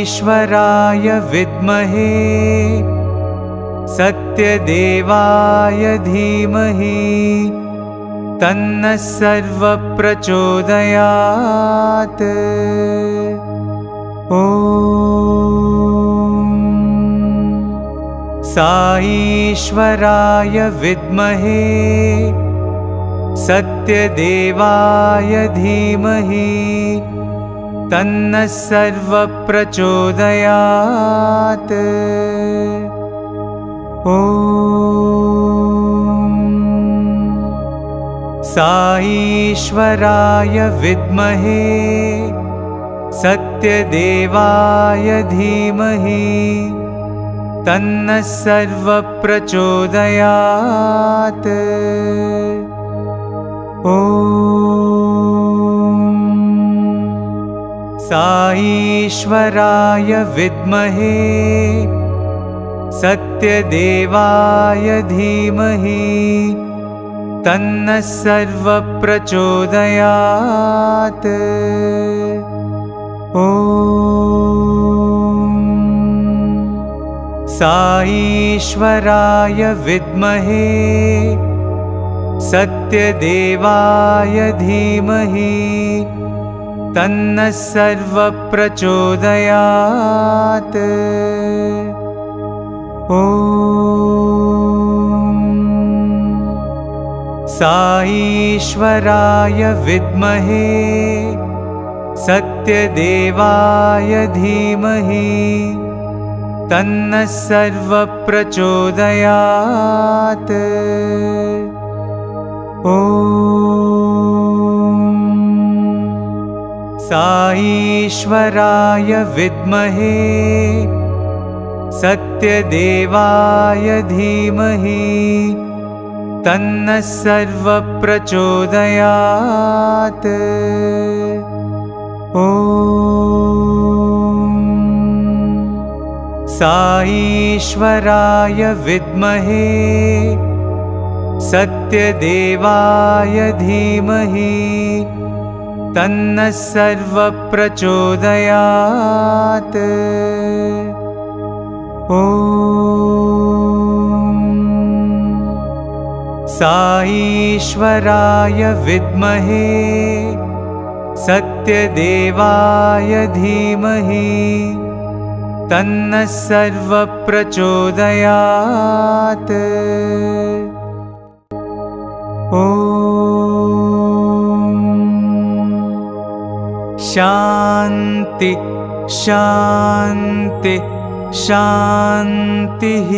ईश्वराय विद्महे सत्यदेवाय धीमहि तन्नः सर्वः प्रचोदयात्। ॐ ईश्वराय विद्महे सत्यदेवाय धीमहि तन्नः सर्वः प्रचोदयात्। ॐ ईश्वराय विद्महे सत्यदेवाय धीमहि तन्नः सर्वः प्रचोदयात्। ॐ ईश्वराय विद्महे सत्यदेवाय धीमहि तन्नः सर्वः प्रचोदयात्। ॐ ईश्वराय विद्महे सत्यदेवाय धीमहि तन्नः सर्वः प्रचोदयात्। ॐ ईश्वराय विद्महे सत्यदेवाय धीमहि तन्नः सर्वः प्रचोदयात्। ॐ ईश्वराय विद्महे सत्यदेवाय धीमहि तन्नः सर्वः प्रचोदयात्। ॐ ईश्वराय विद्महे सत्यदेवाय धीमहि तन्नः सर्वः प्रचोदयात्। ॐ ईश्वराय विद्महे सत्यदेवाय धीमहि तन्नः सर्वः प्रचोदयात्। ॐ शान्ति शान्ति शान्तिः।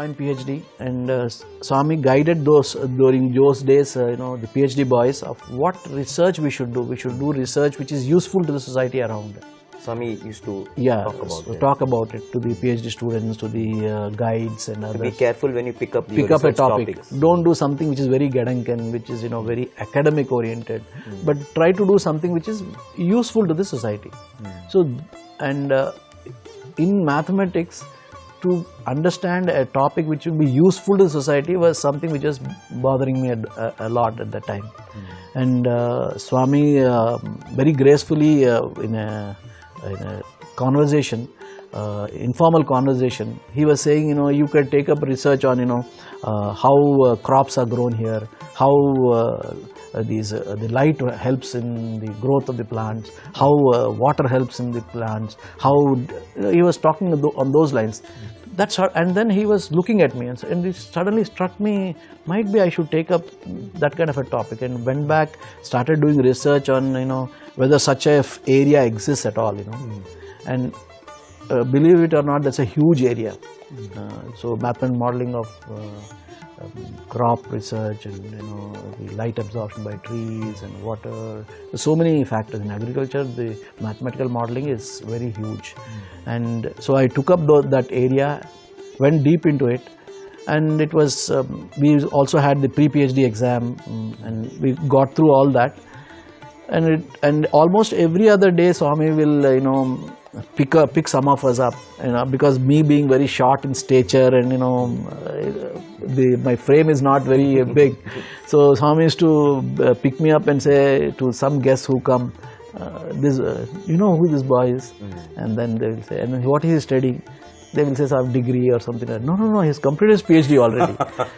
joined PhD, and Swami guided those during those days, the PhD boys, of what research we should do. We should do research which is useful to the society around. Swami used to talk about it to the PhD students, to the guides and others. Be careful when you pick up a topic. Topics. Don't do something which is very gadankan, which is very academic oriented, but try to do something which is useful to the society. So, and in mathematics, to understand a topic which would be useful to society was something which was bothering me a lot at that time. And Swami very gracefully in a conversation, informal conversation, he was saying, you can take up research on, how crops are grown here, how the light helps in the growth of the plants, how water helps in the plants, how he was talking on those lines. That's how, and then he was looking at me, and it suddenly struck me, might be I should take up that kind of a topic, and went back, started doing research on whether such a area exists at all, and believe it or not, that's a huge area. So map and modeling of crop research, and the light absorption by trees and water. So many factors in agriculture. The mathematical modeling is very huge, and so I took up that area, went deep into it, and it was. We also had the pre-PhD exam, and we got through all that, and almost every other day Swami will pick some of us up, because me being very short in stature, and my frame is not very big, so Swami used to pick me up and say to some guests who come, this who this boy is, and then they will say, and what is he studying? They will say some degree or something like that. No, he's completed his PhD already.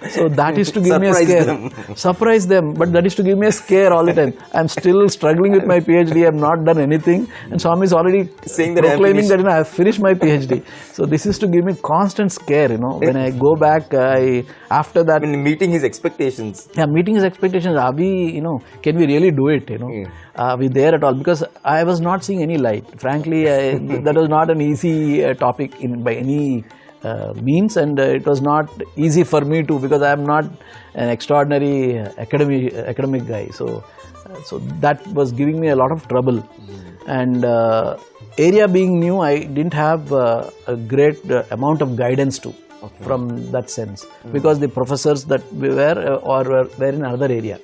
So that is to give me a scare. Surprise them. But that is to give me a scare all the time. I'm still struggling with my PhD. I've not done anything. And Swami is already saying proclaiming that I've finished my PhD. So this is to give me constant scare, When I go back, after that... meeting his expectations. Yeah, meeting his expectations. Are we, can we really do it, Are we there at all? Because I was not seeing any light. Frankly, that was not an easy topic by any means, and it was not easy for me too, because I am not an extraordinary academic guy. So that was giving me a lot of trouble. And area being new, I didn't have a great amount of guidance too. From that sense, because the professors that we were in another area,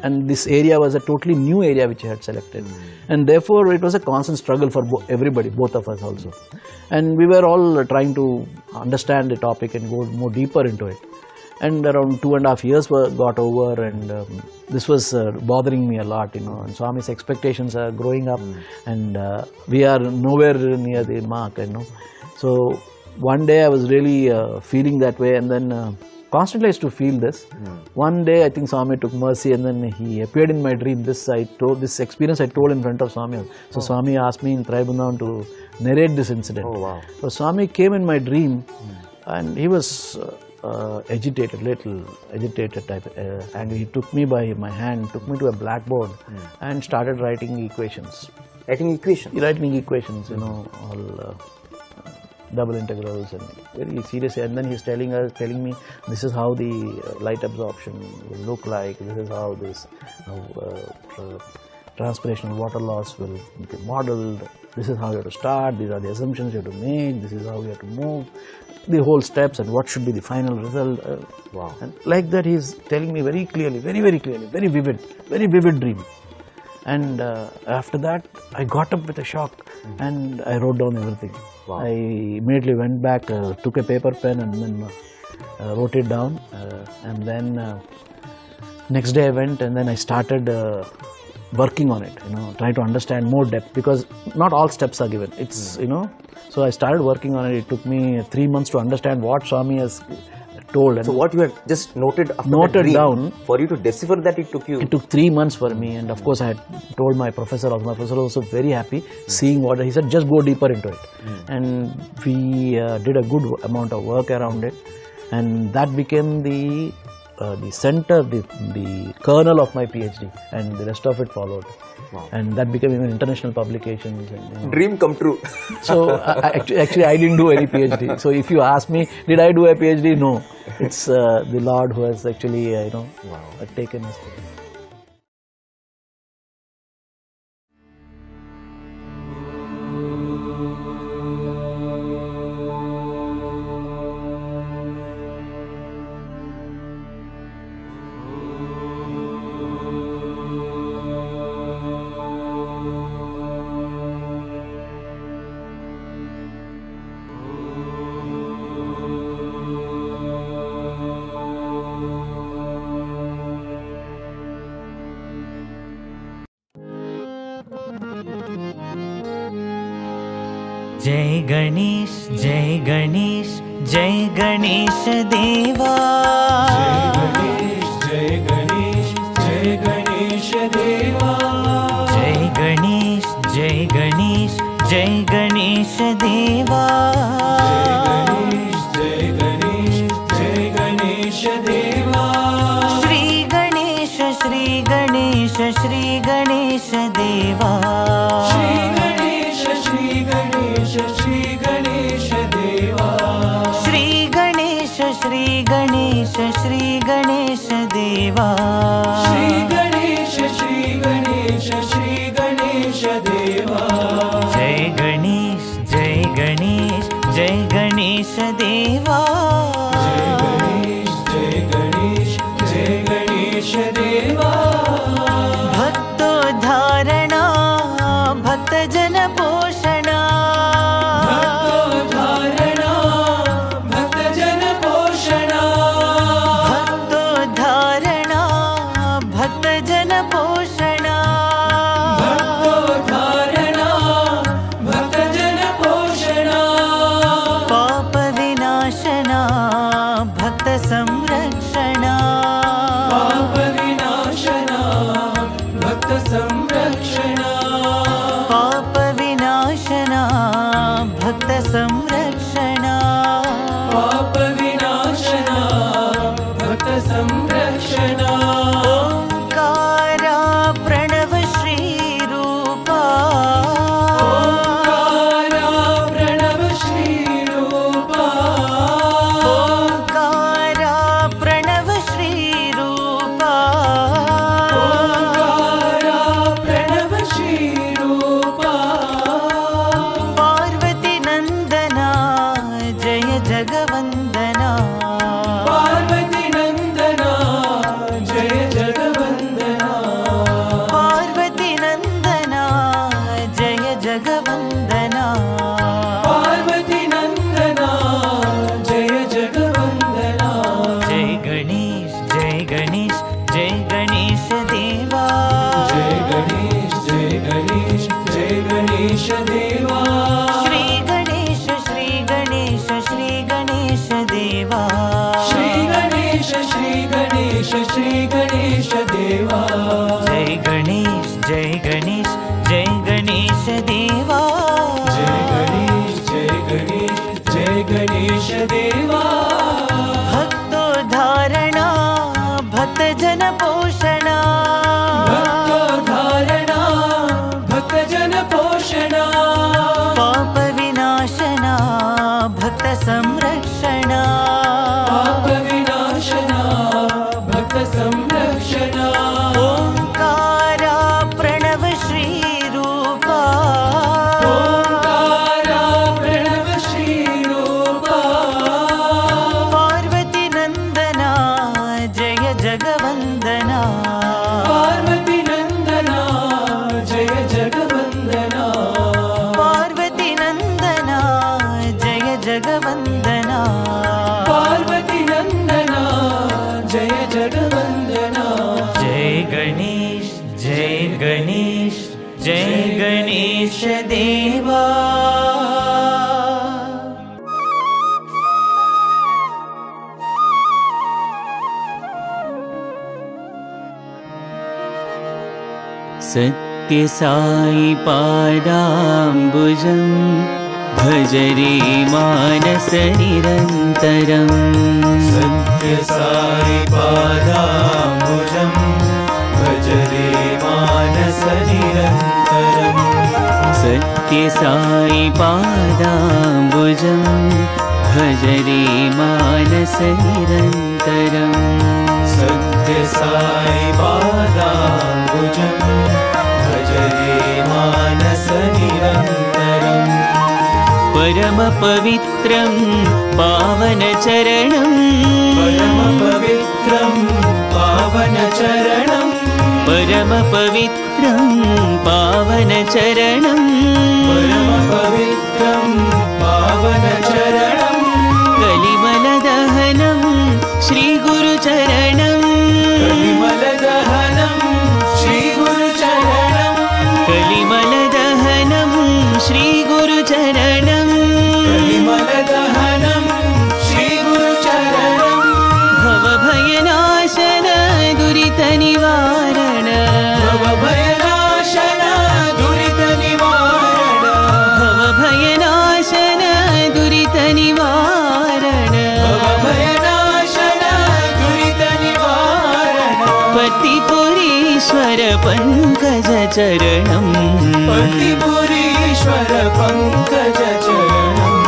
and this area was a totally new area which I had selected, and therefore it was a constant struggle for everybody, both of us also, and we were all trying to understand the topic and go more deeper into it. And around 2.5 years got over, and this was bothering me a lot, and Swami's expectations are growing up, and we are nowhere near the mark, so one day I was really feeling that way, and then constantly I used to feel this. One day I think Swami took mercy, and then he appeared in my dream. This experience I told in front of Swami. So Swami asked me in Tribundan to narrate this incident. Oh, wow. So Swami came in my dream, and he was agitated, little agitated type, and he took me by my hand, took me to a blackboard, and started writing equations. Writing equations, all double integrals, and very serious. And then he's telling me, this is how the light absorption will look like, this is how this transpirational water loss will be modeled, this is how you have to start, these are the assumptions you have to make, this is how you have to move, the whole steps, and what should be the final result. Wow. And like that he's telling me very clearly, very clearly, very vivid dream. And after that I got up with a shock, and I wrote down everything. Wow. I immediately went back, took a paper pen, and then wrote it down, and then next day I went, and then I started working on it, trying to understand more depth, because not all steps are given. It's so I started working on it. It took me 3 months to understand what Swami has told. And so what you had just noted down, for you to decipher that, it took 3 months for me. And of course I had told my professor also. My professor was also very happy seeing what he said, just go deeper into it. And we did a good amount of work around it, and that became the the center, the kernel of my PhD, and the rest of it followed. Wow. And that became even international publications. And, Dream come true. So actually, I didn't do any PhD. So if you ask me, did I do a PhD? No. It's the Lord who has actually, taken us. जय गणेश जय गणेश जय गणेश देवा जय गणेश जय गणेश देवा जय गणेश जय गणेश जय गणेश देवा जय गणेश जय गणेश देवा श्री गणेश श्री गणेश श्री गणेश देवा श्री गणेश श्री गणेश श्री गणेश देवा श्री गणेश श्री गणेश श्री गणेश देवा श्री गणेश श्री गणेश श्री गणेश देवा जय गणेश जय गणेश जय गणेश देवा जय गणेश जय गणेश देवा भक्तोद्धारणा भक्तजन पोषणा भक्तोद्धारणा भक्तजन पोषणा भक्तोद्धारणा भक्तजन पोषणा भक्तोद्धारणा भक्तजन पोषणा पाप विनाशना भक्त संरक्षणा पाप विनाशना भक्त संरक्षणा पाप विनाशना भक्त संरक्षणा पाप विनाशना भक्त संरक्षणा ओंकारा प्रणव श्री रूपा ओंकारा प्रणव श्री रूपा ओंकारा प्रणव श्री रूपा ओंकारा प्रणव श्री रूपा पार्वती नंदना जय जगवंदना पार्वती नंदना जय जगवंदना पार्वती नंदना जय जगवंदना पार्वती नंदना जय जगवंदना जय गणेश जय गणेश जय गणेश देवा जय गणेश जय गणेश जय गणेश देवा श्री गणेश श्री गणेश श्री गणेश देवा श्री गणेश श्री गणेश श्री गणेश देवा जय गणेश जय गणेश जय गणेश देवा जय गणेश जय गणेश जय गणेश देवा भक्तोद्धारणा भक्तजन पोषणा भक्तोद्धारणा भक्तजन पोषणा पाप विनाशना भक्त संरक्षणा पाप विनाशना भक्त संरक्षणा ओंकारा प्रणव श्री रूपा ओंकारा प्रणव श्री रूपा पार्वती नंदना जय जगवंदना पार्वती नंदना जय जगवंदना पार्वती नंदना जय जगवंदना पार्वती नंदना जय जगवंदना जय गणेश जय गणेश जय गणेश देवा सत्य साई पादाम्बुजं भज रे मानस निरन्तरम् सत्य साई पादाम्बुजं भज रे मानस निरन्तरम् सत्य साई पादाम्बुजं भज रे मानस निरन्तरम् सत्य साई पादाम्बुजं भज रे मानस निरन्तरम् परम पवित्रं पावन चरणं परम पवित्रं पावन चरणं परम पवित्रं पावन चरणं परम पवित्रं पावन चरणं कलिमल दहनं श्री गुरु चरणं कलिमल दहनं श्री गुरु चरणं कलिमल दहनं श्री गुरु चरणं कलिमल दहनं श्री गुरु चरणं भव भयनाशन दुरित निवारण भव भयनाशन दुरित निवारण भव भयनाशन दुरित निवारण भव भयनाशन दुरित निवारण पतिपुरीश्वर पंकज चरणं पतिपुरीश्वर पंकज चरणं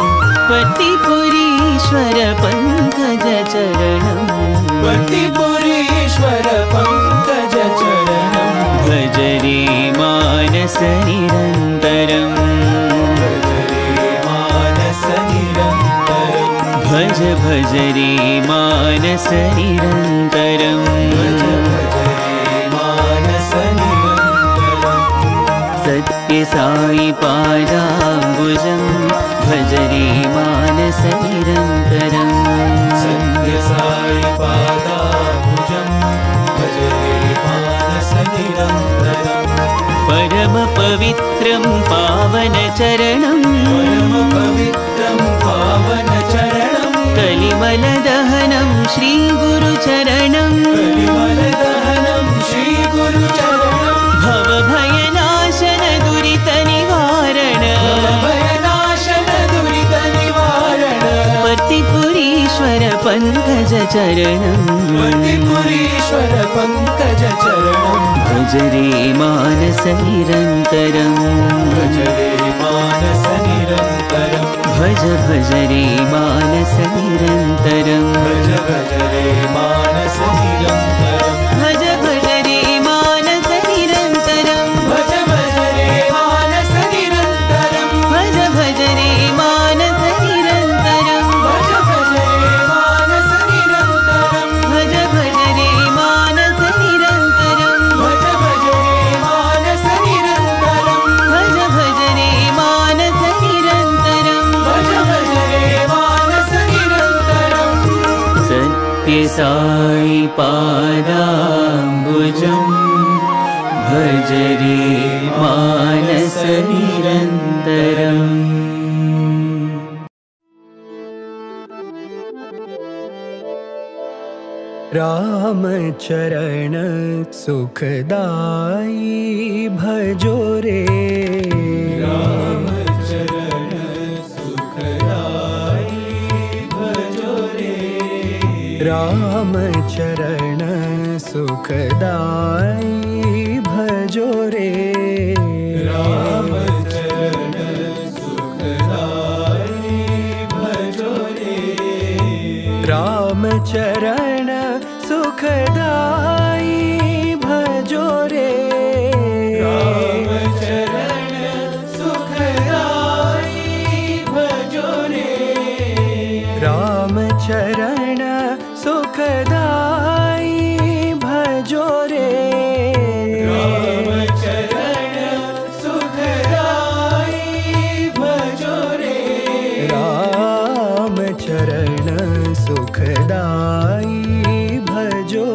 पतिपुरीश्वर पंकज चरणं पतिपुरीश्वर पंकज चरणं भज रे मानस निरन्तरम् भज रे मानस निरन्तरम् भज भज रे मानस निरन्तरम् भज भज रे मानस निरन्तरम् सत्य साई पादाम्बुजं भज रे मानस निरन्तरम् सत्य साई पादाम्बुजं भज रे मानस निरन्तरम् परम पवित्रं पावन चरणं परम पवित्रं पावन चरणं कलिमल दहनं श्री गुरु चरणं कलिमल दहनं श्री गुरु चरणं भव भयनाशन दुरित निवारण भव भयनाशन दुरित निवारण पतिपुरीश्वर पंकज चरणं पतिपुरीश्वर पंकज चरणं भज रे मानस निरन्तरम् भज रे मानस निरन्तरम् भज भज रे मानस निरन्तरम् भज भज रे मानस निरन्तरम् भज भज रे मानस निरन्तरम् भज भज रे मानस निरन्तरम् भज भज रे मानस निरन्तरम् भज भज रे मानस निरन्तरम् भज भज रे मानस निरन्तरम् भज भज रे मानस निरन्तरम् भज भज रे मानस निरन्तरम् भज भज रे मानस निरन्तरम् सत्य साई पादाम्बुजं भज रे मानस निरन्तरम् राम चरण सुखदाई भजो रे राम चरण सुखदाई भजो रे राम चरण सुखदाई भजो रे राम चरण सुखदाई भजो रे राम चरण सुखदाई भजो रे राम चरण सुखदाई भजो रे राम चरण सुखदाई भजो रे राम चरण सुखदाई भजो रे राम चरण सुखदाई भजो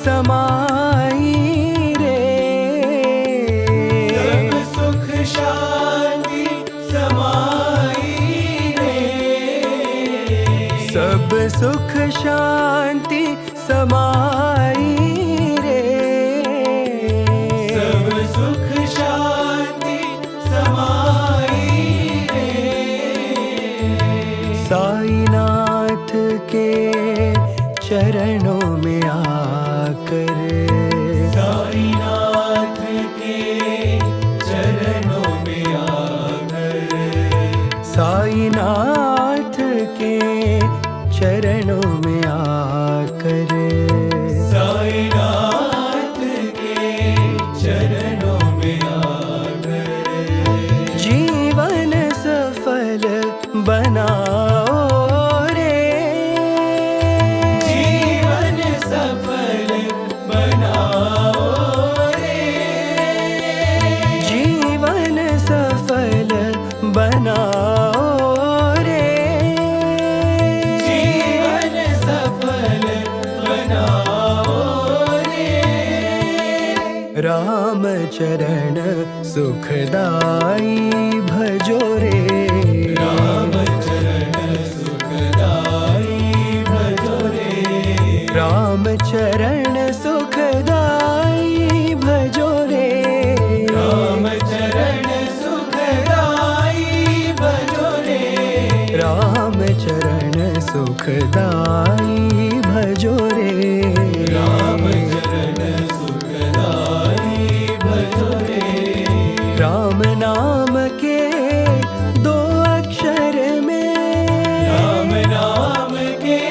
समाई रे। सब सुख शांति समाई रे। सब सुख शांति समाई रे। सब सुख शांति समाई रे। साईनाथ के चरणों में आकर, साईनाथ के चरणों में आकर, साईनाथ के चरणों में आकर, साईनाथ के चरणों में आकर, जीवन सफल बनाओ रे। जीवन सफल बनाओ रे। जीवन सफल बनाओ रे। जीवन सफल बनाओ रे। राम चरण सुखदाई भजो रे। राम चरण सुखदाई भजो रे। राम चरण सुखदाई भजो रे। राम चरण सुखदाई भजो रे। राम चरण सुखदाई भजो रे। राम चरण सुखदाई भजो रे। राम नाम के दो अक्षर में, राम नाम के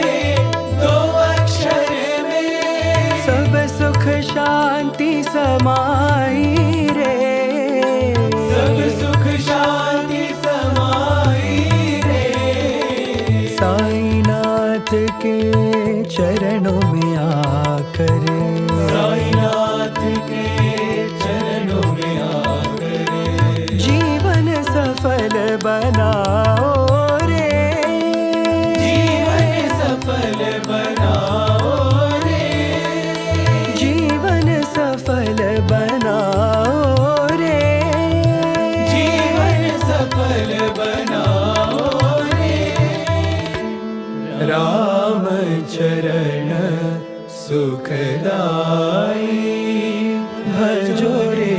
दो अक्षर में, सब सुख शांति समाई रे। सब सुख शांति समाई रे। साईनाथ के चरणों में आकर, साईनाथ के चरणों में आकर, जीवन सफल बनाओ रे। जीवन सफल बनाओ रे। जीवन सफल बनाओ रे। जीवन सफल बनाओ रे। राम चरण सुखदाई भजो रे।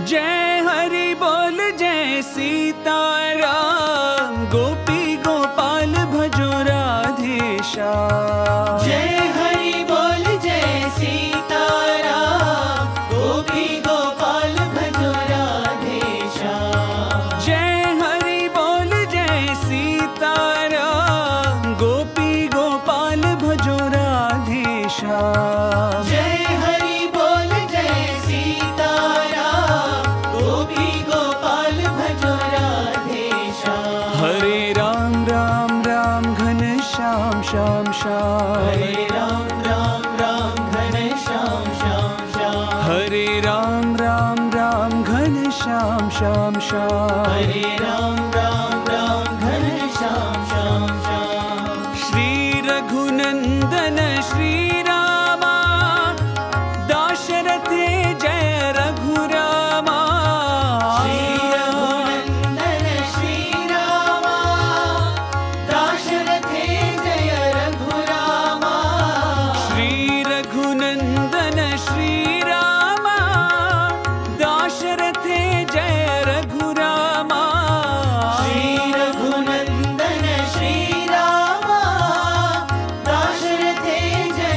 जय हरि बोल जय सीताराम, गोपी गोपाल भजो राधेश्याम। जय हरि बोल जय सीताराम, गोपी गोपाल भजो राधेश्याम। जय हरि बोल जय सीताराम, गोपी गोपाल भजो राधेश्याम। जय हरि बोल जय सीताराम, गोपी गोपाल भजो राधेश्याम। हरे राम राम राम घन श्याम श्याम श्याम। हरे राम राम राम घन श्याम श्याम श्याम। हरे राम राम राम घन श्याम श्याम श्याम। हरे राम राम राम घन श्याम श्याम श्याम। श्री रघुनंदन श्री रामा, दाशरथे जय रघुरामा। श्री रघुनंदन श्री रामा, दाशरथे जय रघुरामा। श्री रघुनंदन श्री रामा, दाशरथे जय रघुरामा। श्री रघुनंदन श्री रामा, दाशरथे जय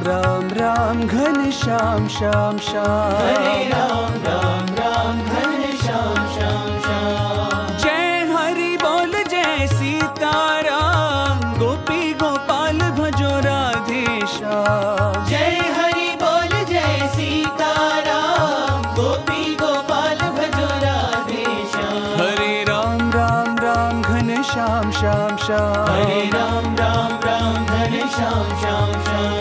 राम राम घनश्याम श्याम श्याम हरे राम राम राम घनश्याम श्याम श्याम जय हरि बोल जय सीताराम गोपी गोपाल भजो राधे श्याम जय हरि बोल जय सीताराम गोपी गोपाल भजो राधे श्याम हरे राम राम राम घनश्याम श्याम श्याम हरे राम राम राम घनश्याम श्याम श्याम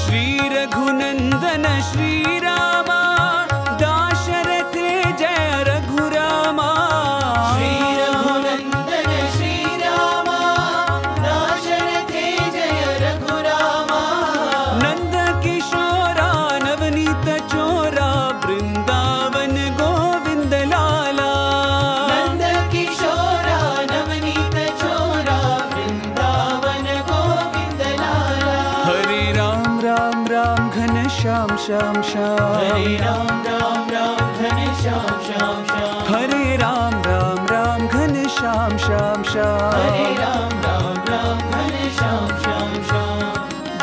श्री रघुनंदन श्री रामा दाशरथे जय रघुरामा श्री रघुनंदन श्री रामा दाशरथे जय रघुरामा नंद किशोरा नवनीत चोरा वृंदावन गोविंद लाला नंद किशोरा नवनीत चोरा वृंदावन गोविंद लाला हरे राम राम राम घनश्याम श्याम श्याम हरे राम राम राम घनश्याम श्याम श्याम हरे राम राम राम घनश्याम श्याम श्याम हरे राम राम राम घनश्याम श्याम श्याम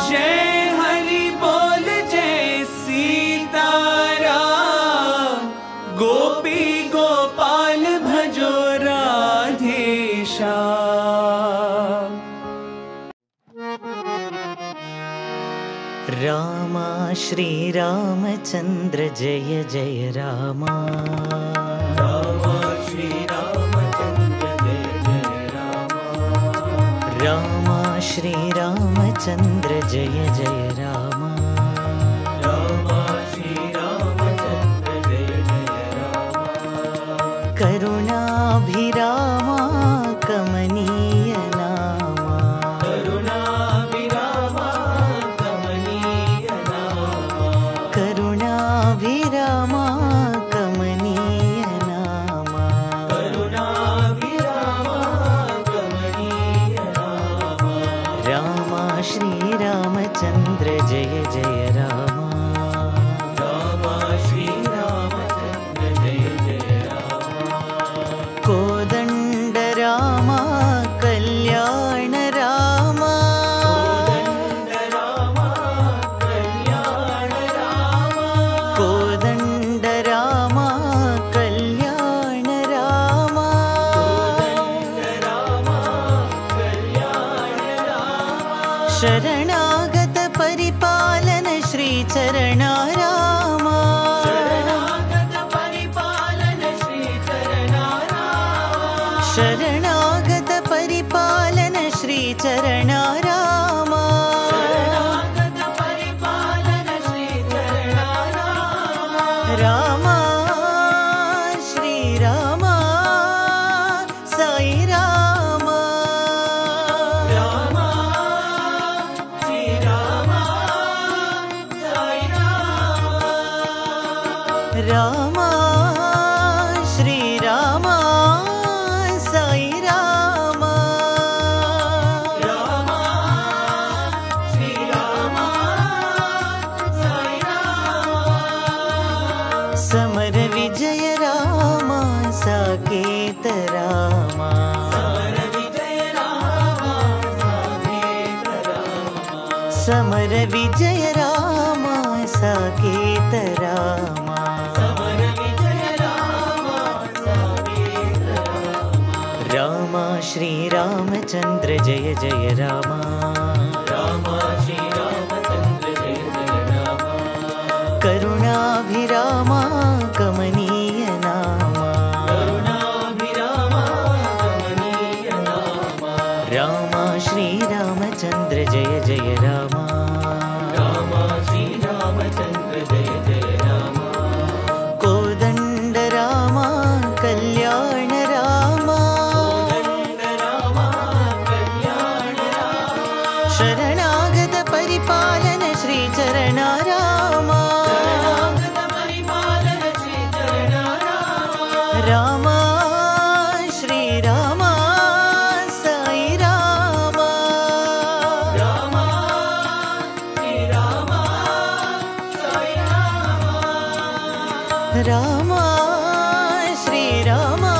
जय हरि बोल जय सीताराम गोपी गोपाल भजो राधे श्याम रामा श्री रामचंद्र जय जय रामा श्री रामचंद्र जय जय रामा रामा श्री रामचंद्र जय जय रामा श्री रामचंद्र जय जय रामा करुणाभिरामा कमनीय नामा करुणाभिरामा कमनीय नामा करुणाभिरामा कमनीय नामा करुणाभिरामा कमनीय नामा रामा श्री रामचंद्र जय जय रामा श्री रामचंद्र जय जय रामा कोदंड रामा कल्याण रामा कल्याण रामा कोदंड रामा कल्याण रामा शरणागत परिपालन श्री चरणा रामा शरणागत परिपालन श्री चरणा रामा शरणागत परिपालन श्री चरणा रामा शरणागत परिपालन श्री चरणा रामा रामा श्री रामा साई रामा रामा श्री रामा साई रामा रामा श्री रामा साई रामा रामा श्री रामा साई रामा समर विजय रामा साकेत रामा समर विजय रामा साकेत रामा समर विजय रामा साकेत रामा समर विजय रामा साकेत रामा रामा श्री रामचंद्र जय जय रामा श्री रामचंद्र जय जय रामा करुणाभिरामा कमनीय नामा करुणाभिरामा कमनीय नामा रामा श्री रामचंद्र जय जय रामा श्री रामचंद्र जय जय रामा कोदंड रामा कल्याण रामा रामा कल्याण रामा शरणागत परिपालन श्री चरणा रामा शरणागत परिपालन श्री चरणा रामा रामा श्री रामा साई रामा रामा श्री रामा साई रामा रामा श्री रामा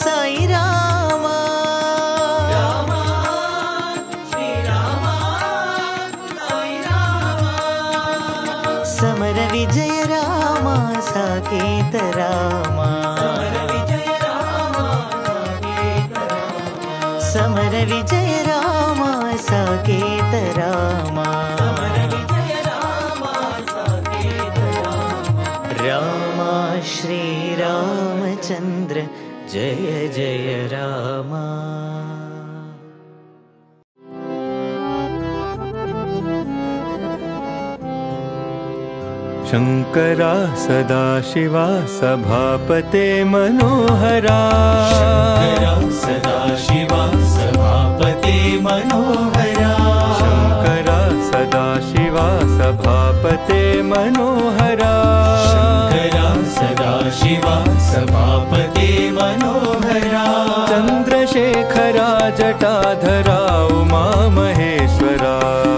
साई रामा रामा श्री रामा साई रामा समर विजय रामा साकेत रामा समर विजय रामा साकेत रामा रामा श्री रामचंद्र जय जय रामा शंकरा सदाशिवा सभापते मनोहरा शंकरा सदाशिवा सभापते मनोहरा शंकरा सदाशिवा सभापते मनोहरा शंकरा सदाशिवा सभापते मनोहरा चंद्रशेखरा जटाधरा उमा महेश्वरा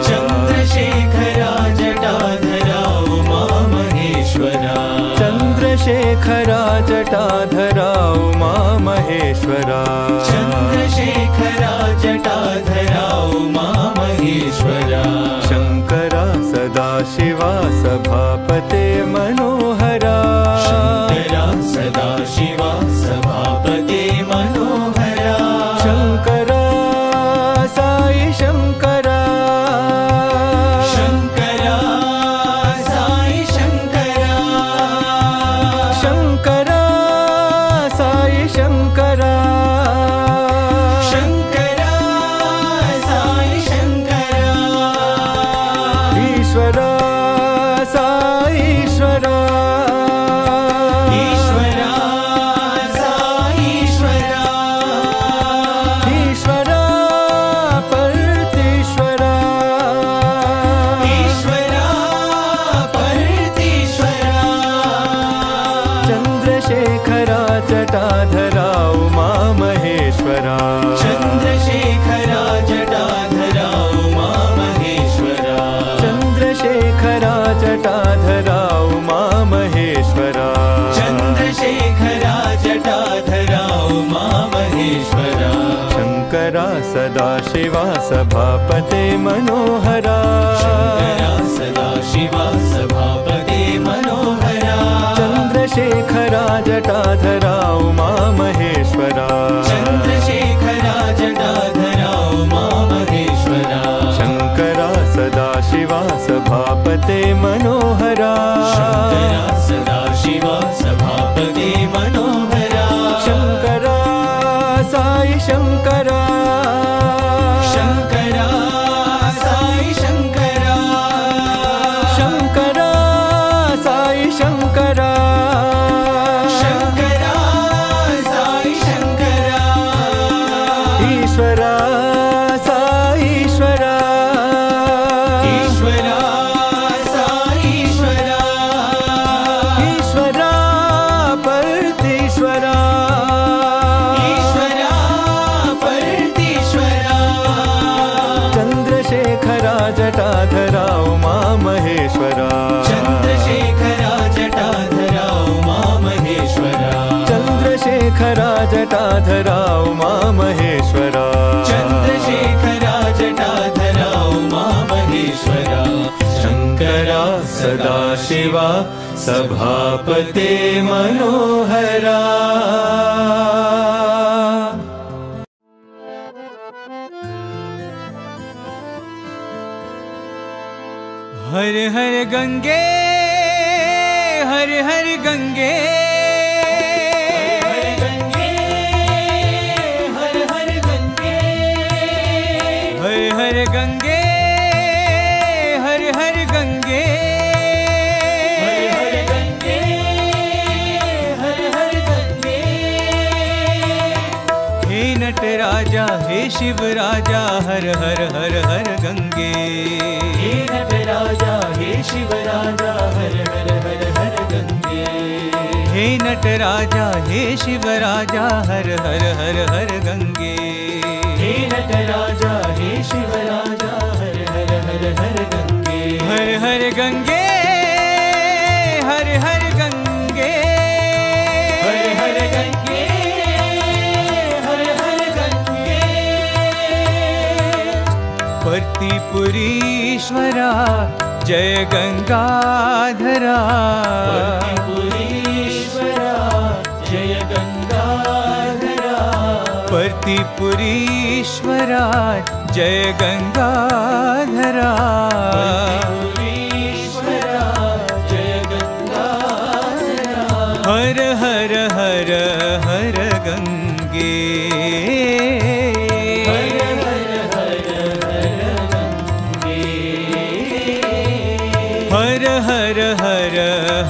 चंद्रशेखरा जटाधरा उमा महेश्वरा चंद्रशेखरा जटाधरा उमा महेश्वरा चंद्रशेखरा जटाधरा उमा महेश्वरा शंकरा सदाशिवा सभापते मनोहरा शंकरा सदाशिवा सभापते मनोहरा शंकरा साई शंकरा शंकरा साई शंकरा शंकरा साई शंकरा शंकरा साई शंकरा ईश्वरा साई ईश्वरा ईश्वरा साई ईश्वरा ईश्वरा परतीश्वरा ईश्वरा परतीश्वरा चंद्रशेखरा जटाधरा उमा महेश्वरा चंद्रशेखरा जटाधरा उमा महेश्वरा चंद्रशेखरा जटाधरा उमा महेश्वरा चंद्रशेखरा जटाधरा उमा महेश्वरा शंकरा सदाशिवा सभापते मनोहरा शंकरा सदाशिवा सभापते मनोहरा चंद्रशेखरा जटाधरा उमा महेश्वरा चंद्रशेखरा जटाधरा उमा महेश्वरा शंकरा सदाशिवा सभापते मनोहरा शंकरा सदाशिवा सभापते मनोहरा शंकरा साई शंकरा शंकरा साई शंकरा शंकरा साई शंकरा शंकरा साई शंकरा ईश्वरा साई ईश्वरा ईश्वरा साई ईश्वरा ईश्वरा परतीश्वरा ईश्वरा परतीश्वरा चंद्रशेखरा जटाधरा उमा महेश्वरा चंद्रशेखरा जटाधरा उमा महेश्वरा चंद्रशेखरा जटाधरा उमा महेश्वरा चंद्रशेखरा जटाधरा उमा महेश्वरा शंकरा सदाशिवा सभापते मनोहरा हर हर गंगे हर हर गंगे हर गंगे हर हर गंगे हर हर गंगे हर हर गंगे हर हर गंगे हर हर गंगे हे नट राजा हे शिव राजा हर हर हर हर गंगे हे नटराजा हे शिव राजा हर हर हर हर गंगे हे नट राजा हे शिव राजा हर हर हर हर गंगे हे नटराजा हे शिव राजा हर हर हर हर गंगे हर हर गंगे हर हर गंगे हर हर गंगे हर हर गंगे परतीपुरी पुरीश्वरा जय गंगाधरा पुरीश्वरा जय गंगाधरा पर्तिपुरीश्वरा जय गंगाधरा पुरीश्वरा जय गंगाधरा हर हर हर हर गंगे हर हर हर हर गंगे हर हर हर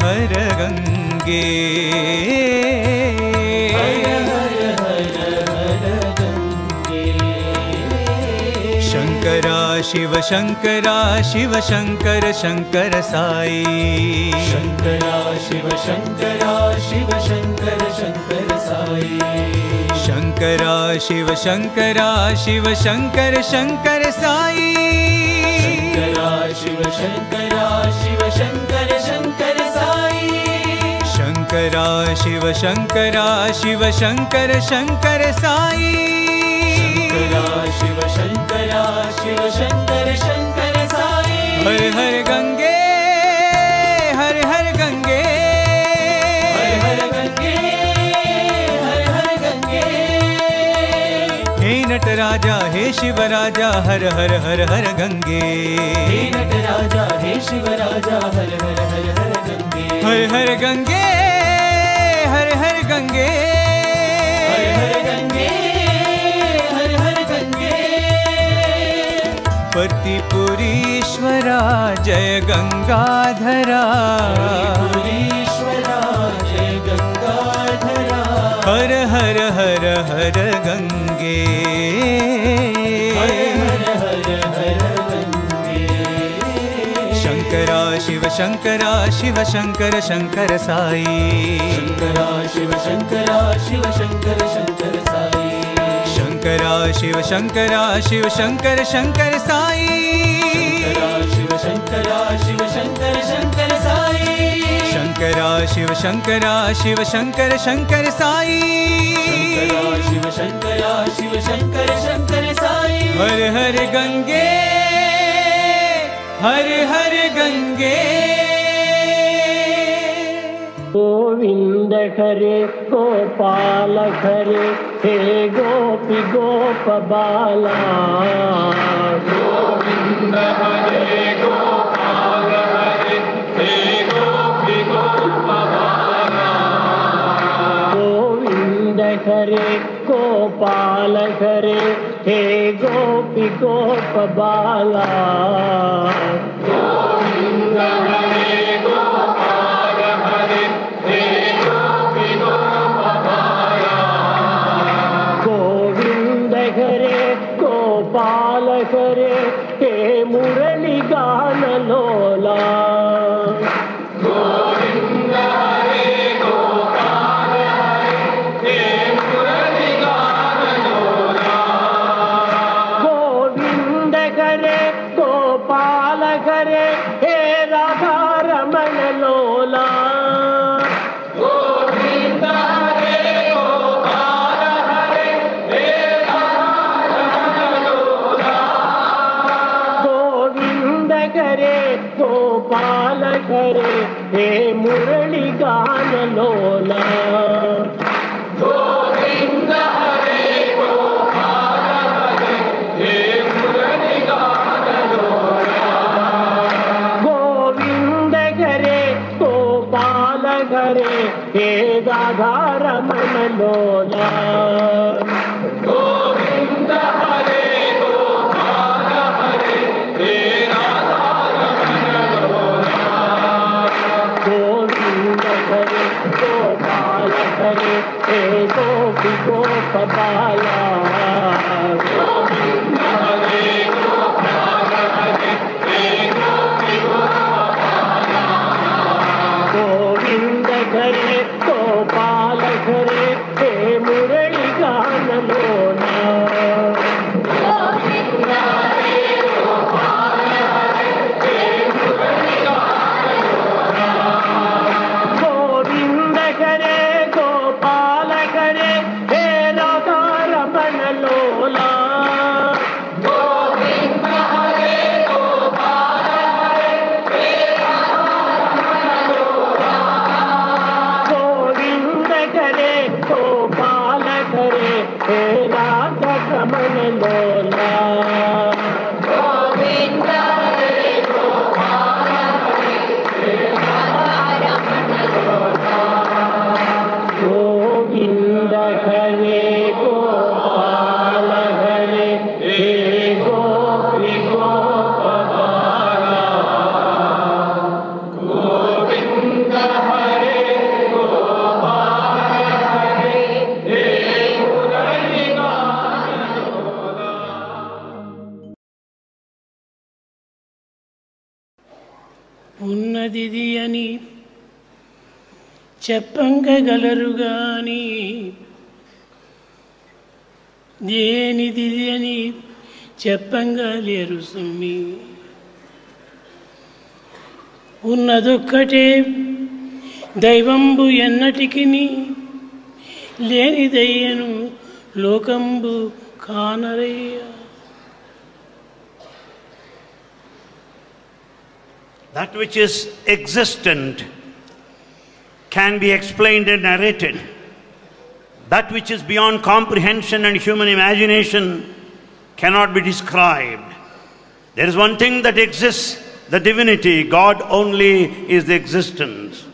हर गंगे शंकरा शिव शंकरा शिव शंकर शंकर साई शंकरा शिव शंकरा शिव शंकर शंकर साई शंकरा शिव शंकरा शिव शंकर शंकर साई शंकरा शिव शंकरा शिव शंकर शंकर साई शंकरा शिव शंकरा शिव शंकर शंकर साई शंकरा शिव शंकरा शिव शंकर शंकर साई हर हर गंगे हर हर गंगे हर हर गंगे हर हर गंगे हे नटराजा हे शिव राजा हर हर हर हर गंगे हे नटराजा हे शिव राजा हर हर हर हर गंगे हर हर गंगे हर हर गंगे हर हर गंगे हर हर गंगे पर्तिपुरीश्वरा जय गंगाधरा पुरीश्वरा जय गंगाधरा हर हर हर हर गंगे हर हर हर हर गंगे शंकरा शिव शंकरा शिव शंकर शंकर साई शंकरा शिव शंकरा शिव शंकर शंकर साई शंकरा शिव शंकरा शिव शंकर शंकर साई शंकरा शिव शंकरा शिव शंकर शंकर साई शंकरा शिव शंकरा शिव शंकर शंकर साई शिव शंकरा शिव शंकर शंकर साई हर हर गंगे हर हर गंगे गोविंद हरे गोपाल हरे हे गोपी गोप बाला गोविंद हरे गोपाल हरे हे गोपी गोप बाला गोविंद हरे गोपाल हरे हे गोपी गोप बाला गोविंद हरे गोपाल हरे हे गोपी गोप बाला गोविंद हरे गोपाल हरे हे मुरली गान लोला गोविंद हरे गोपाल हरे हे मुरली गान लोला गोविंद हरे गोपाल हरे हे राधा रमण लोला गोविंद हरे गोपाल हरे हे गोविंद हरे गोपाल हरे हे मुरली गान लोला गोविंद हरे गोपाल हरे हे मुरली गान लोला गोविंद हरे गोपाल हरे हे राधा रमण लोला गोविंद हरे गोपाल हरे हे राधा रमण लोला गोविंद हरे गोपाल हरे हे गोपी गोप बाला गोविंद हरे गोपाल हरे हे गोपी गोप बाला गोविंद हरे गोपाल हरे हे मुरली गान लोला गोविंद हरे गोपाल हरे हे मुरली गान लोला गोविंद हरे गोपाल हरे हे राधा रमण ఉన్నదిది అని చెప్పంగలరు గాని దేనిది అని చెప్పంగా లేరు సుమ్మి. ఉన్నదొక్కటే దైవంబు ఎన్నటికి లేనిదయ్యను లోకంబు కానరయ్య. That which is existent can be explained and narrated. That which is beyond comprehension and human imagination cannot be described. There is one thing that exists, the divinity. God only is the existence.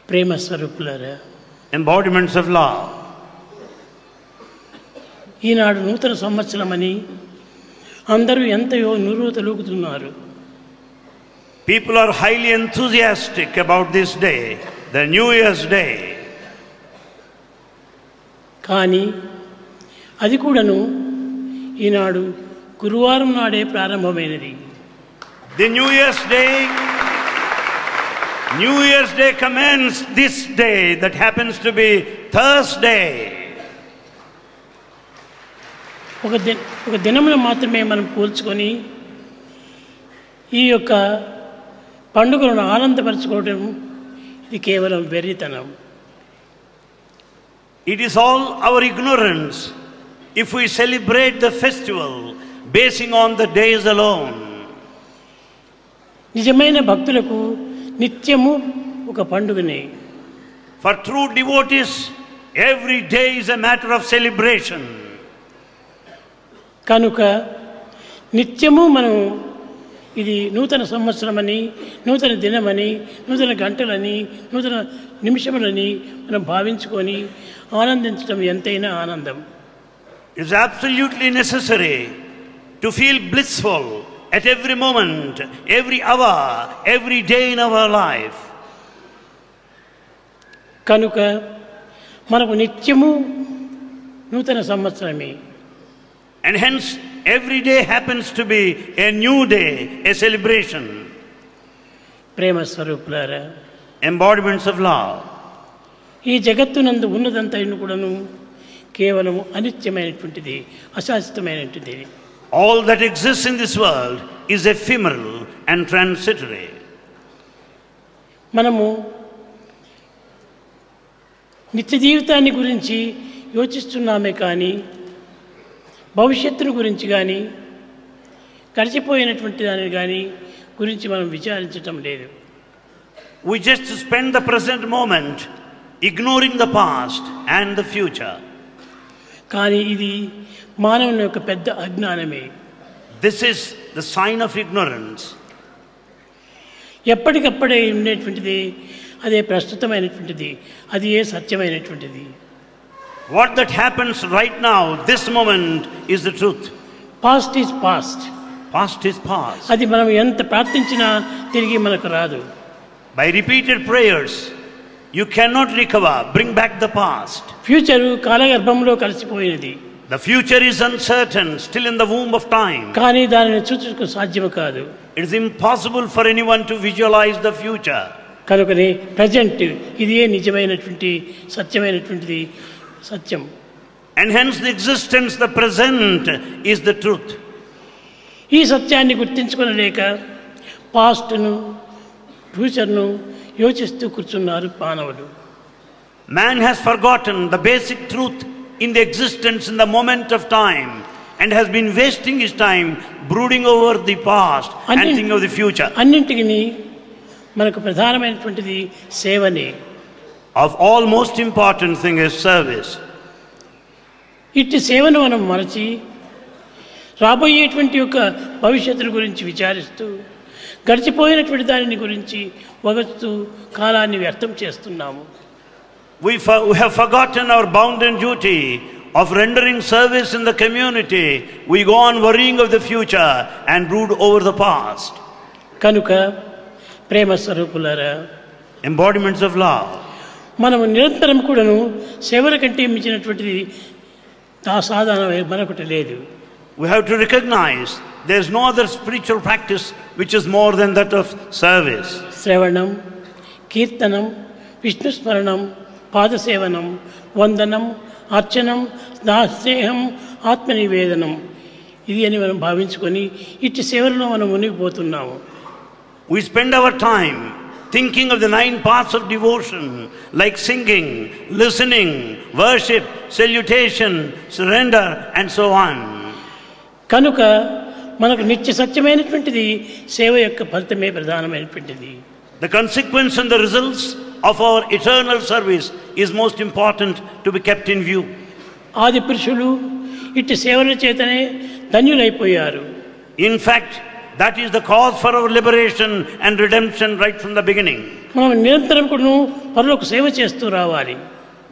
Prema Swarupulara, embodiments of love. ఈనాడు నూతన సంవత్సరమని అందరూ ఎంతయో నురుతలుగుతున్నారు. People are highly enthusiastic about this day, the New Year's Day. కానీ అది కూడాను ఈనాడు గురువారం నాడే ప్రారంభమైనది. The New Year's Day commences this day that happens to be Thursday. ఒక దినమును మాత్రమే మనం పోల్చుకొని ఈ యొక్క పండుగలను ఆనందపరచుకోవడం ఇది కేవలం వెర్రితనం. It is all our ignorance if we celebrate the festival basing on the days alone. నిజమైన భక్తులకు నిత్యము ఒక పండుగనే. For true devotees, every day is a matter of celebration. కనుక నిత్యము మనం ఇది నూతన సంవత్సరమని, నూతన దినమని, నూతన గంటలని, నూతన నిమిషములని మనం భావించుకొని ఆనందించడం ఎంతైనా ఆనందం. It is absolutely necessary to feel blissful at every moment, every hour, every day in our life. కనుక మనకు నిత్యము నూతన సంవత్సరమే. And hence every day happens to be a new day, a celebration. ప్రేమ స్వరూపులారా, embodiments of love. ఈ జగత్తునందు ఉన్నదంతైన కూడాను కేవలం అనిత్యమైనటువంటిది, అశాశ్వతమైనటువంటిది. All that exists in this world is ephemeral and transitory. మనము నిత్య జీవితాన్ని గురించి యోచిస్తున్నామే కానీ భవిష్యత్తును గురించి కానీ గడిచిపోయినటువంటి దానిని కానీ గురించి మనం విచారించటం లేదు. We just spend the present moment ignoring the past and the future. కానీ ఇది మానవుని యొక్క పెద్ద అజ్ఞానమే. This is the sign of ignorance. ఎప్పటికప్పుడే ఉండేటువంటిది అదే ప్రస్తుతమైనటువంటిది, అది ఏ సత్యమైనటువంటిది. What that happens right now, this moment, is the truth. Past is past. Past is past. అది మనం ఎంత ప్రార్థించినా తిరిగి మనకు రాదు. By repeated prayers, you cannot recover, bring back the past. Future కాలగర్భంలో కలిసిపోయినది. The future is uncertain, still in the womb of time. కానీ దానిని చూచుటకు సాధ్యం కాదు. It is impossible for anyone to visualize the future. కనుకనే ప్రజెంట్ ఇదే నిజమైనటువంటి సత్యమైనటువంటిది, సత్యం. And hence the existence, the present, is the truth. ఈ సత్యాన్ని గుర్తించుకొనలేక పాస్ట్ను, ఫ్యూచర్ను యోచిస్తూ కూర్చున్నారు మానవులు. Man has forgotten the basic truth in the existence in the moment of time and has been wasting his time brooding over the past and thinking of the future. అన్నింటికి మనకు ప్రధానమైనటువంటిది సేవనే. Of all, most important thing is service. ఇట్టి సేవను మనం మరచి రాబోయేటువంటి యొక్క భవిష్యత్తు గురించి విచారిస్తూ గడిచిపోయినటువంటి దానిని గురించి వగస్తూ కాలాన్ని వ్యర్థం చేస్తున్నాము. We have forgotten our bounden duty of rendering service in the community. We go on worrying of the future and brood over the past. కనుక ప్రేమ స్వరూపులారా, embodiments of love, మనము నిరంతరం కూడాను సేవల కంటే మించినటువంటిది సాధన మరొకటి లేదు. We have to recognize there is no other spiritual practice which is more than that of service. శ్రవణం, కీర్తనం, విష్ణు స్మరణం, పాదసేవనం, వందనం, అర్చనం, స్నేహం, ఆత్మనివేదనం, ఇది అని మనం భావించుకొని ఇట్టి సేవలలో మనం మునిగిపోతున్నాము. We spend our time thinking of the 9 paths of devotion, like singing, listening, worship, salutation, surrender, and so on. కనుక మనకు నిత్య సత్యమైనటువంటిది సేవ యొక్క ఫలితమే ప్రధానమైనటువంటిది. The consequence and the results of our eternal service is most important to be kept in view. ఆది పురుషులు ఇట్టి సేవల చేతనే ధన్యులైపోయారు. In fact, that is the cause for our liberation and redemption right from the beginning. మనం నిరంతరం కూడా పరులకు సేవ చేస్తూ రావాలి.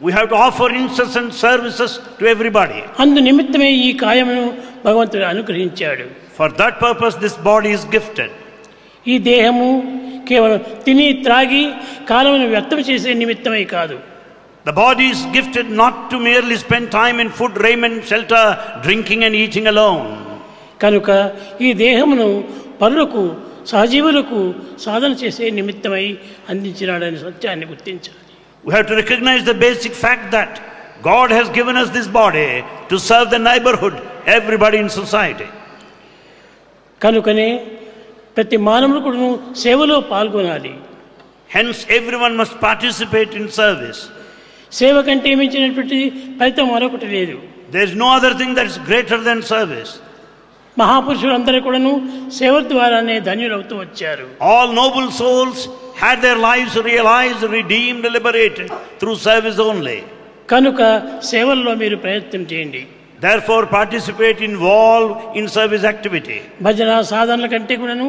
We have to offer incessant services to everybody. అందు నిమిత్తమే ఈ కాయమును భగవంతుడు అనుగ్రహించాడు. For that purpose this body is gifted. ఈ దేహము కేవలం తిని త్రాగి కాలమును వ్యర్థం చేసే నిమిత్తమే కాదు. The body is gifted not to merely spend time in food, raiment, shelter, drinking and eating alone. కనుక ఈ దేహమును పరులకు సహజీవులకు సాధన చేసే నిమిత్తమై అందించినాడనే సత్యాన్ని గుర్తించాలి. We have to recognize the basic fact that God has given us this body to serve the neighborhood, everybody in society. కనుకనే ప్రతి మానవుడు కూడా సేవలో పాల్గొనాలి. Hence everyone must participate in service. సేవ కంటే మించినటువంటి ఫలితం మరొకటి లేదు. There is no other thing that is greater than service. మహాపురుషులందరూ కూడాను సేవ ద్వారానే ధన్యులవుతూ వచ్చారు. All noble souls had their lives realized, redeemed, liberated through service only. కనుక సేవల్లో మీరు ప్రయత్నం చేయండి. Therefore participate, involve in service activity. భజన సాధనల కంటే కూడాను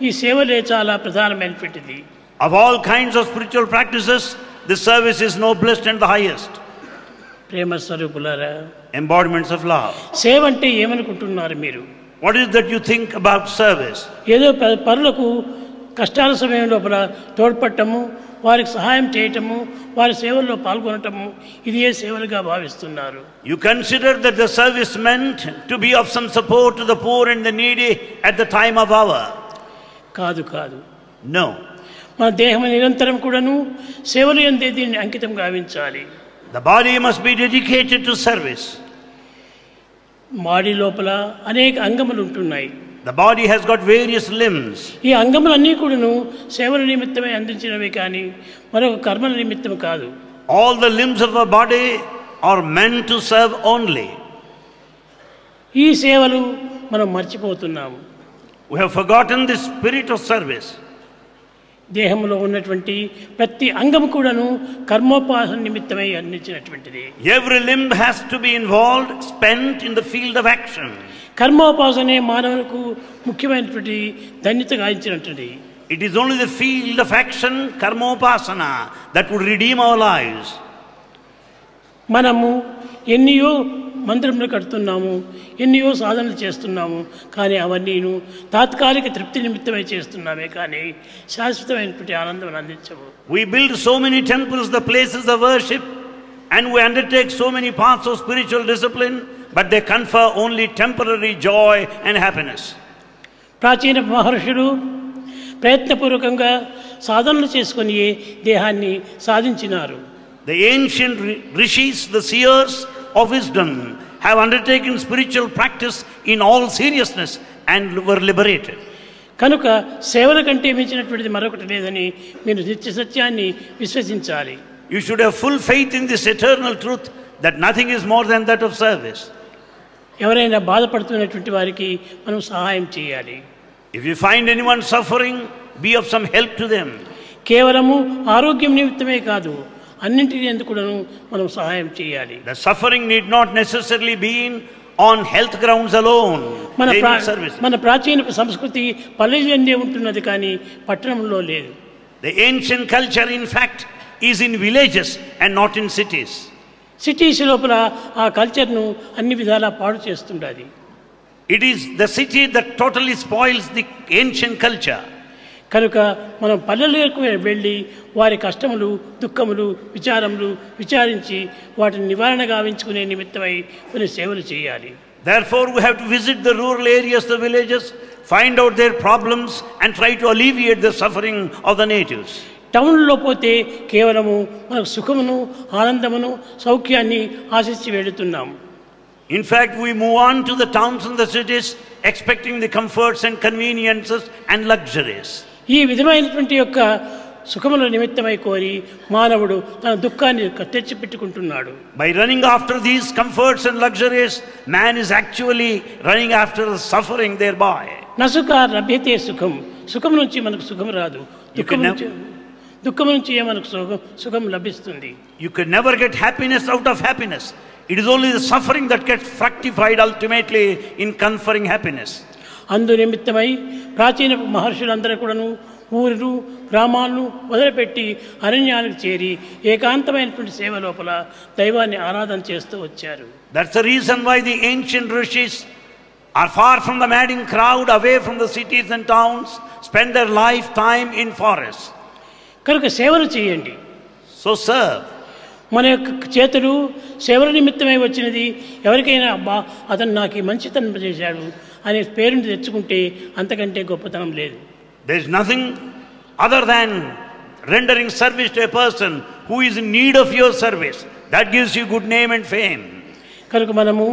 ఈ సేవలే చాలా ప్రధానమైనటువంటిది. Of all kinds of spiritual practices, this service is noblest and the highest. ప్రేమ స్వరూపులారా, embodiments of love. సేవ అంటే ఏమనుకుంటున్నారు మీరు? What is that you think about service? ఏదో పరులకు కష్టాల సమయం లోపల తోడ్పడటము, వారికి సహాయం చేయటము, వారి సేవల్లో పాల్గొనటము, ఇది ఏ సేవలుగా భావిస్తున్నారు? You consider that the service meant to be of some support to the poor and the needy at the time of hour. కాదు కాదు. No. మన దేహం నిరంతరం కూడాను సేవలు యందే దీన్ని అంకితం గావించాలి. The body must be dedicated to service. Body లోపల అనేక అంగములు ఉంటున్నాయి. The body has got various limbs. ఈ అంగములన్నీ కూడాను సేవల నిమిత్తమే అందించినవి కానీ మరొక కర్మల నిమిత్తం కాదు. All the limbs of our body are meant to serve only. ఈ సేవలు మనం మర్చిపోతున్నాము. We have forgotten the spirit of service. దేహంలో ఉన్నటువంటి ప్రతి అంగము కూడాను కర్మోపాసన నిమిత్తమై అందించినటువంటిది. Every limb has to be involved, spent in the field of action. కర్మోపాసనే మానవులకు ముఖ్యమైనటువంటి ధన్యత గాయించినటువంటిది. It is only the field of action, karmopasana, that would redeem our lives. మనము ఎన్నో మందిరములు కడుతున్నాము, ఎన్నో సాధనలు చేస్తున్నాము, కానీ అవన్నీను తాత్కాలిక తృప్తి నిమిత్తమై చేస్తున్నామే కానీ శాశ్వతమైనటువంటి ఆనందం అందించవు. We build so many temples, the places of worship, and we undertake so many paths of spiritual discipline, but they confer only temporary joy and happiness. ప్రాచీన మహర్షులు ప్రయత్నపూర్వకంగా సాధనలు చేసుకొని దేహాన్ని సాధించినారు. The ancient rishis, the seers of wisdom, have undertaken spiritual practice in all seriousness and were liberated. కనుక సేవల కంటే మించినటువంటిది మరొకటి లేదని మీరు నిత్య సత్యాన్ని విశ్వసించాలి. You should have full faith in this eternal truth that nothing is more than that of service. ఎవరైనా బాధపడుతున్నటువంటి వారికి మనం సహాయం చేయాలి. If you find anyone suffering, be of some help to them. కేవలము ఆరోగ్యం నిమిత్తమే కాదు, అన్నింటి ఎందుకు మనం సహాయం చేయాలి. The suffering need not necessarily be on health grounds alone. మన ప్రాచీన సంస్కృతి పల్లెల్లో ఉంటున్నది కానీ పట్టణంలో లేదు. The ancient culture in fact is in villages and not in cities. Cities లోపల ఆ కల్చర్ను అన్ని విధాలా పాడు చేస్తుండాలి. It is the city that totally spoils the ancient culture. కనుక మనం పల్లెలకు వెళ్ళి వారి కష్టములు, దుఃఖములు, విచారములు విచారించి వాటిని నివారణ గావించుకునే నిమిత్తమై కొన్ని సేవలు చేయాలి. Therefore, we have to visit the rural areas, the villages, find out their problems and try to alleviate the suffering of the natives. టౌన్లో పోతే కేవలము మనకు సుఖమును ఆనందమును సౌఖ్యాన్ని ఆశించి వెళుతున్నాం. In fact, we move on to the towns and the cities expecting the comforts and conveniences and luxuries. ఈ విధమైనటువంటి యొక్క సుఖముల నిమిత్తమై కోరి మానవుడు తన దుఃఖాన్ని తెచ్చిపెట్టుకుంటున్నాడు. By running after these comforts and luxuries, man is actually running after the suffering thereby. నసుఖ లభ్యతే సుఖం. సుఖం నుంచి మనకు సుఖం రాదు, దుఃఖం నుంచి మనకు సుఖం లభిస్తుంది. You can never get happiness out of happiness. It is only the suffering that gets fructified ultimately in conferring happiness. అందు నిమిత్తమై ప్రాచీన మహర్షులందరూ కూడాను ఊరు గ్రామాలను వదిలిపెట్టి అరణ్యాలకు చేరి ఏకాంతమైనటువంటి సేవ లోపల దైవాన్ని ఆరాధన చేస్తూ వచ్చారు. That's the reason why the ancient rishis are far from the madding crowd, away from the cities and towns, spend their lifetime in forests. కనుక సేవలు చేయండి. So serve. మన యొక్క చేతులు సేవల నిమిత్తమై వచ్చినది. ఎవరికైనా అబ్బా అతను నాకు మంచితనం చేశాడు అనే పేరుని తెచ్చుకుంటే అంతకంటే గొప్పతనం లేదు. There is nothing other than rendering service to a person who is in need of your service. That gives you good name and fame. కనుక మనము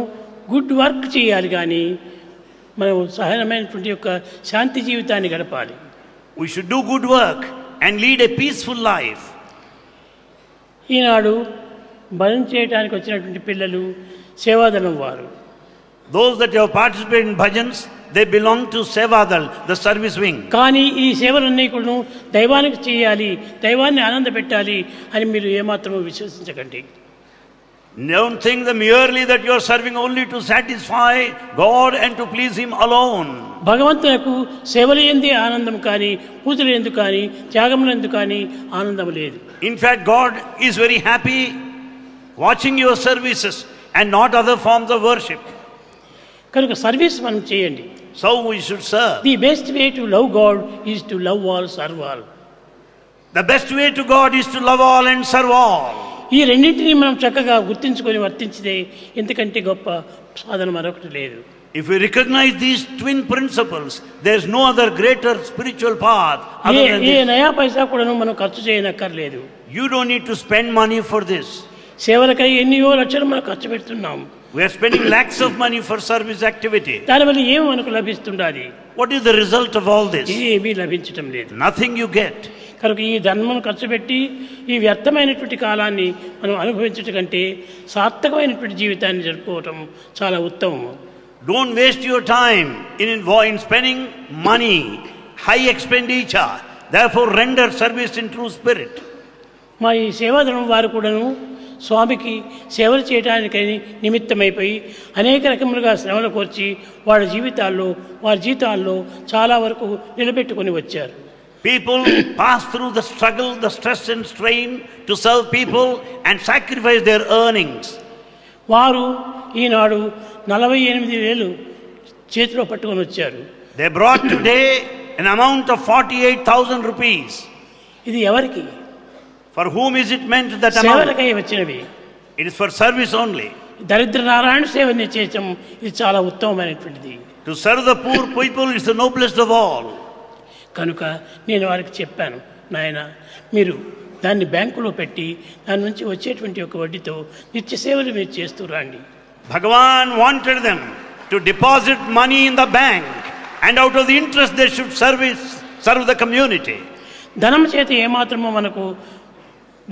గుడ్ వర్క్ చేయాలి, కానీ మనం సహనమైనటువంటి యొక్క శాంతి జీవితాన్ని గడపాలి. We should do good work and lead a peaceful life. ఈనాడు భజన చేయడానికి వచ్చినటువంటి పిల్లలు సేవాదళం వారు. Those that have participated in bhajans, they belong to Sevadal, the service wing. కానీ ఈ సేవలన్నీ కూడా దైవానికి చేయాలి, దైవాన్ని ఆనందపెట్టాలి అని మీరు ఏమాత్రమూ విశ్వసించకండి. Don't think that merely that you are serving only to satisfy God and to please Him alone. భగవంతునకు సేవలు ఎందే ఆనందం కానీ, పూజలు ఎందుకు కానీ, త్యాగములు ఎందుకు కానీ ఆనందం లేదు. In fact, God is very happy watching your services and not other forms of worship. కనుక సర్వీస్ మనం చేయండి. So we should serve. The best way to love God is to love all, serve all. The best way to God is to love all and serve all. ఈ రెండింటినీ మనం చక్కగా గుర్తించుకొని వర్తించితే ఇంతకంటే గొప్ప సాధన మరొకటి లేదు. If we recognize these twin principles, there is no other greater spiritual path other than A this. నయా పైసా కూడాను మనం ఖర్చు చేయనక్కర్లేదు. You don't need to spend money for this. సేవలకై ఎన్నో లక్షలు మనం ఖర్చు పెడుతున్నాం. We are spending lakhs of money for service activity. దానివల్ల ఏమి మనకు లభిస్తుండాలి? What is the result of all this? ఏమీ లభించటం లేదు. Nothing you get. కనుక ఈ ధర్మం ఖర్చు పెట్టి ఈ వ్యర్థమైనటువంటి కాలాన్ని మనం అనుభవించటం కంటే సార్థకమైనటువంటి జీవితాన్ని జరుపుకోవటం చాలా ఉత్తమము. Don't waste your time in spending money, high expenditure. Therefore, render service in true spirit. మా ఈ సేవాదళం వారు కూడాను స్వామికి సేవలు చేయడానికని నిమిత్తమైపోయి అనేక రకములుగా శ్రమలు కోర్చి వారి జీవితాల్లో చాలా వరకు నిలబెట్టుకొని వచ్చారు. People pass through the struggle, the stress and strain to serve people and sacrifice their earnings. వారు ఈనాడు 48,000 చేతిలో పట్టుకొని వచ్చారు. They brought today an amount of 48,000 rupees. ఇది ఎవరికి? For whom is it meant, that amount? సేవలకై వచ్చినవి. It is for service only. దరిద్ర నారాయణ సేవని చేయటం ఇది చాలా ఉత్తమమైనటువంటిది. To serve the poor people is the noblest of all. కనుక నేను వారికి చెప్పాను, నాయన మీరు దాన్ని బ్యాంకులో పెట్టి దాని నుంచి వచ్చేటువంటి ఒక వడ్డీతో నిత్య సేవలు మీరు చేస్తూ రండి. Bhagavan wanted them to deposit money in the bank and out of the interest they should serve the community. ధనం చేత ఏమాత్రమో మనకు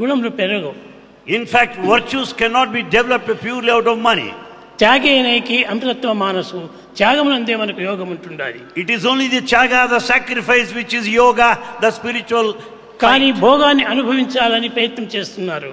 గుణములు పెరగవు. In fact, virtues cannot be developed purely out of money. త్యాగేనైకి అమృతత్వ మానసు, త్యాగమునందే మనకు యోగం ఉంటుండాలి. It is only the tyaga, the sacrifice, which is yoga, the spiritual. కానీ భోగాన్ని అనుభవించాలని ప్రయత్నం చేస్తున్నారు.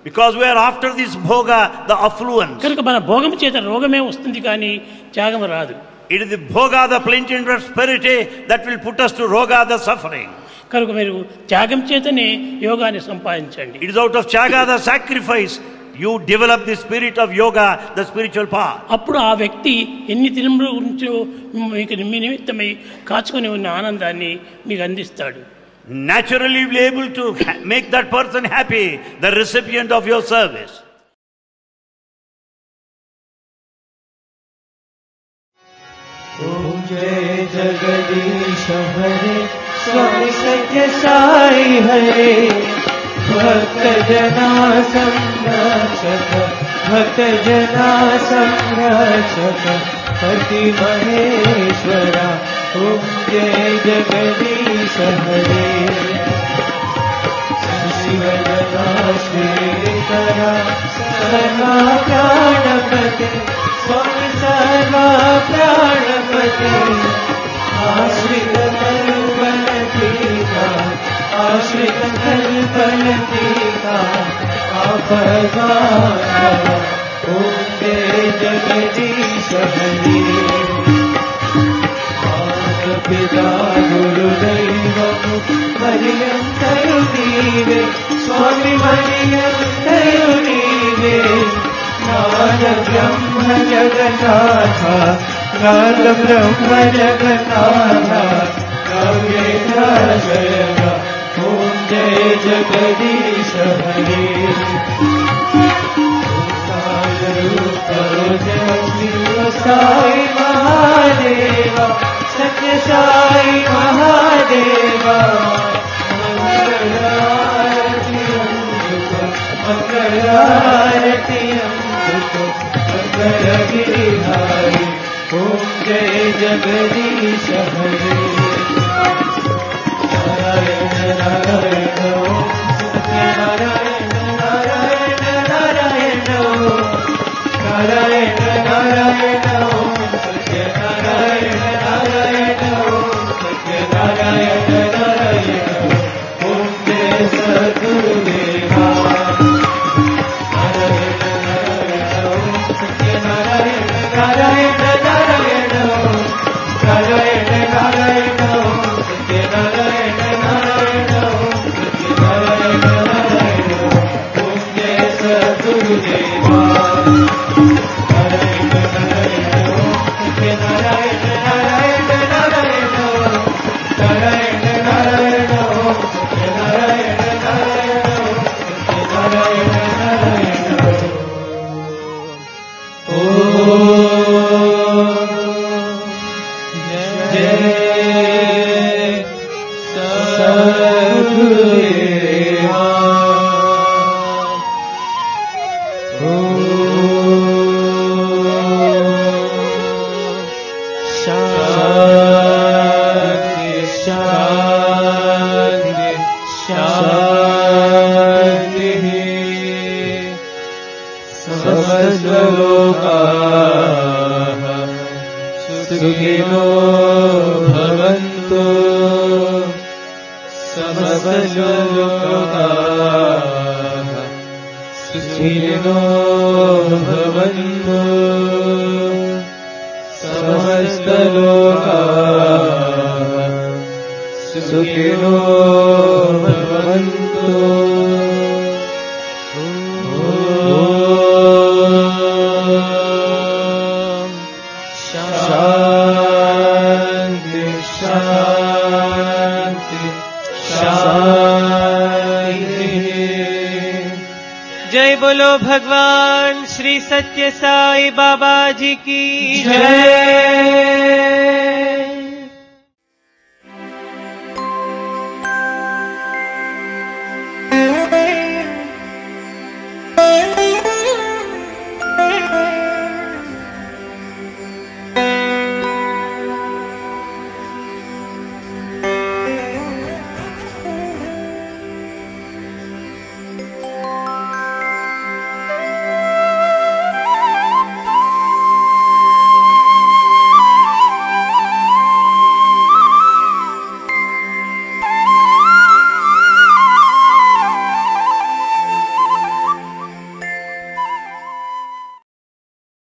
Because we are after this bhoga, the affluence. కనుక మన భోగం చేత రోగమే వస్తుంది కానీ త్యాగం రాదు. It is the bhoga, the plenty and prosperity, that will put us to roga, the suffering. కనుక మీరు త్యాగం చేతనే యోగాన్ని సంపాదించండి. It is out of tyaga, the sacrifice, you develop the spirit of yoga, the spiritual path. అప్పుడు ఆ వ్యక్తి ఎన్ని దినముల గురించో మీకు నిమిత్తమై కాచుకొని ఉన్న ఆనందాన్ని మీకు అందిస్తాడు. Naturally you will be able to make that person happy, the recipient of your service. Jagdish हरे स्वामी सत्य साई हरे भक्त जना संरक्षक भक्त जना संरक्षक पति महेश्वरा ओम जय जगदीश हरे शिवजना श्रीकरा सर्वा प्राणपते स्वामी सर्वा प्राणपते आश्रित कल्पलतिका आश्रित कल्पलतिका आपदाना ओम जय जगदीश हरे पिता गुरुदैवं पर्यन्तरु नीवे स्वामी पर्यन्तरु नीवे नाद ब्रह्म जगन्नाथ नाद ब्रह्म जगन्नाथ नव्येन्द्रशयन ॐ जय जगदीश हरे शिव साई महादेवा सत्य साई महादेवा मंगलारति मंगल गिरिधारी ओम जय जगदीश हरे नारायण नारायण ओम सत्य नारायण नारायण नारायण नारायण नारायण ओम सत्य नारायण नारायण ओम सत्य नारायण नारायण ओम जय सद्गुरुदेवा नारायण नारायण ओम सत्य नारायण नारायण नारायण ओम नारायण नारायण ओम सत्य नारायण नारायण ओम सत्य नारायण नारायण ओम जय सद्गुरुदेवा जय बोलो भगवान श्री सत्य साई बाबा जी की जय।